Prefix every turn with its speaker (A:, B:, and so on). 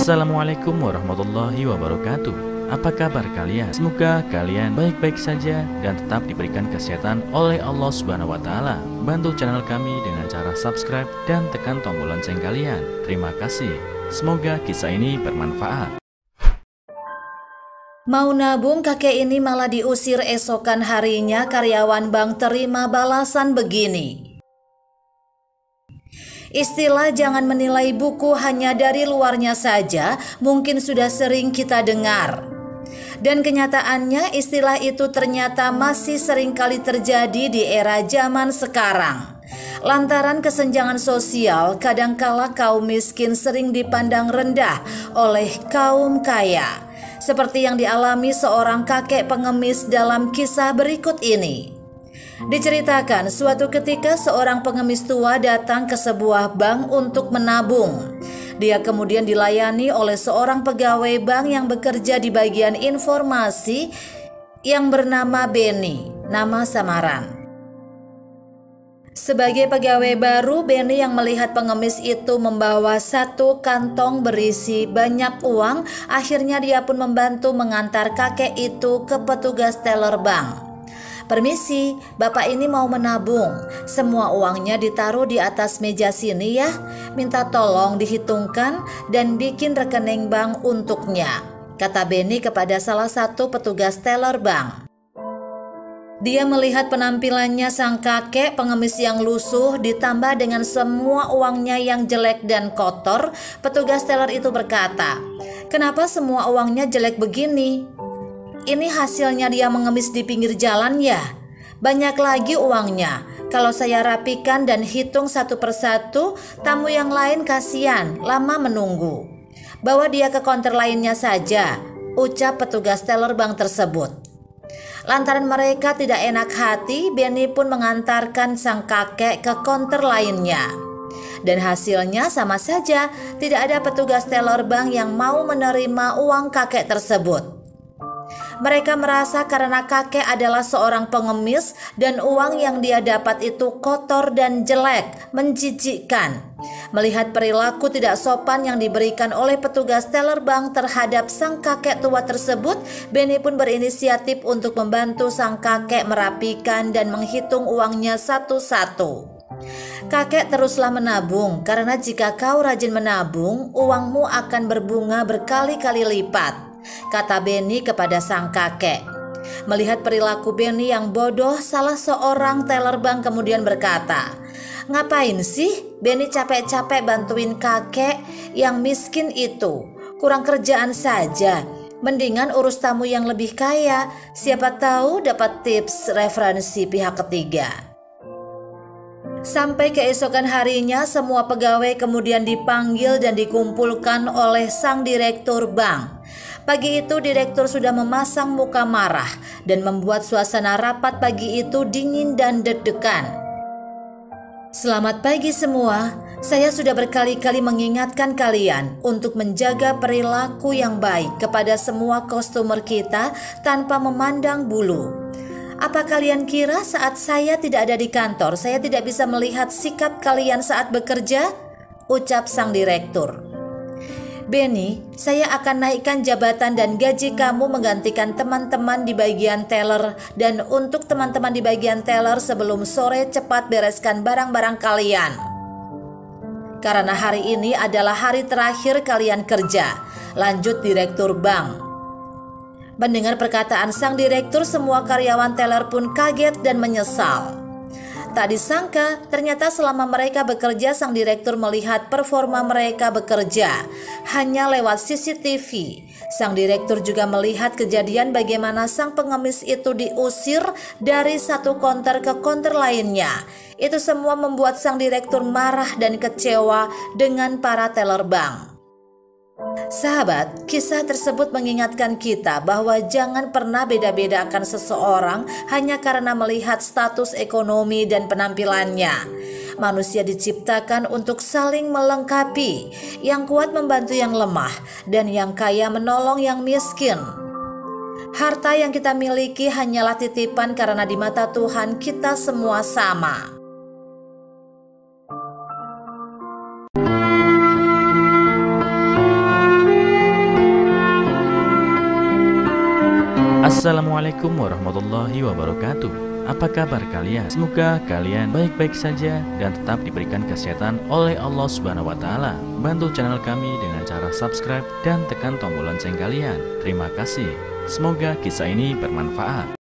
A: Assalamualaikum warahmatullahi wabarakatuh. Apa kabar kalian? Semoga kalian baik-baik saja dan tetap diberikan kesehatan oleh Allah Subhanahu wa Ta'ala. Bantu channel kami dengan cara subscribe dan tekan tombol lonceng kalian. Terima kasih. Semoga kisah ini bermanfaat.
B: Mau nabung, kakek ini malah diusir. Esokan harinya karyawan bank terima balasan begini. Istilah jangan menilai buku hanya dari luarnya saja mungkin sudah sering kita dengar. Dan kenyataannya istilah itu ternyata masih sering kali terjadi di era zaman sekarang. Lantaran kesenjangan sosial, kadangkala kaum miskin sering dipandang rendah oleh kaum kaya. Seperti yang dialami seorang kakek pengemis dalam kisah berikut ini. Diceritakan suatu ketika seorang pengemis tua datang ke sebuah bank untuk menabung. Dia kemudian dilayani oleh seorang pegawai bank yang bekerja di bagian informasi yang bernama Benny, nama samaran. Sebagai pegawai baru, Benny yang melihat pengemis itu membawa satu kantong berisi banyak uang, akhirnya dia pun membantu mengantar kakek itu ke petugas teller bank. "Permisi, Bapak ini mau menabung. Semua uangnya ditaruh di atas meja sini ya. Minta tolong dihitungkan dan bikin rekening bank untuknya," kata Benny kepada salah satu petugas teller bank. Dia melihat penampilannya sang kakek pengemis yang lusuh ditambah dengan semua uangnya yang jelek dan kotor. Petugas teller itu berkata, "Kenapa semua uangnya jelek begini? Ini hasilnya dia mengemis di pinggir jalan ya? Banyak lagi uangnya. Kalau saya rapikan dan hitung satu persatu, tamu yang lain kasihan, lama menunggu. Bawa dia ke konter lainnya saja," ucap petugas teller bank tersebut. Lantaran mereka tidak enak hati, Benny pun mengantarkan sang kakek ke konter lainnya. Dan hasilnya sama saja, tidak ada petugas teller bank yang mau menerima uang kakek tersebut. Mereka merasa karena kakek adalah seorang pengemis dan uang yang dia dapat itu kotor dan jelek, menjijikkan. Melihat perilaku tidak sopan yang diberikan oleh petugas teller bank terhadap sang kakek tua tersebut, Benny pun berinisiatif untuk membantu sang kakek merapikan dan menghitung uangnya satu-satu. "Kakek, teruslah menabung, karena jika kau rajin menabung, uangmu akan berbunga berkali-kali lipat," kata Benny kepada sang kakek. Melihat perilaku Benny yang bodoh, salah seorang teller bank kemudian berkata, "Ngapain sih Benny capek-capek bantuin kakek yang miskin itu? Kurang kerjaan saja. Mendingan urus tamu yang lebih kaya. Siapa tahu dapat tips referensi pihak ketiga." Sampai keesokan harinya, semua pegawai kemudian dipanggil dan dikumpulkan oleh sang direktur bank. Pagi itu direktur sudah memasang muka marah dan membuat suasana rapat pagi itu dingin dan deg-degan. "Selamat pagi semua. Saya sudah berkali-kali mengingatkan kalian untuk menjaga perilaku yang baik kepada semua customer kita tanpa memandang bulu. Apa kalian kira saat saya tidak ada di kantor, saya tidak bisa melihat sikap kalian saat bekerja?" ucap sang direktur. "Benny, saya akan naikkan jabatan dan gaji kamu menggantikan teman-teman di bagian teller. Dan untuk teman-teman di bagian teller, sebelum sore cepat bereskan barang-barang kalian. Karena hari ini adalah hari terakhir kalian kerja," lanjut direktur bank. Mendengar perkataan sang direktur, semua karyawan teller pun kaget dan menyesal. Tak disangka, ternyata selama mereka bekerja, sang direktur melihat performa mereka bekerja hanya lewat CCTV. Sang direktur juga melihat kejadian bagaimana sang pengemis itu diusir dari satu konter ke konter lainnya. Itu semua membuat sang direktur marah dan kecewa dengan para teller bank. Sahabat, kisah tersebut mengingatkan kita bahwa jangan pernah beda-bedakan seseorang hanya karena melihat status ekonomi dan penampilannya. Manusia diciptakan untuk saling melengkapi, yang kuat membantu yang lemah, dan yang kaya menolong yang miskin. Harta yang kita miliki hanyalah titipan karena di mata Tuhan kita semua sama.
A: Assalamualaikum warahmatullahi wabarakatuh. Apa kabar kalian? Semoga kalian baik-baik saja dan tetap diberikan kesehatan oleh Allah Subhanahu wa taala. Bantu channel kami dengan cara subscribe dan tekan tombol lonceng kalian. Terima kasih. Semoga kisah ini bermanfaat.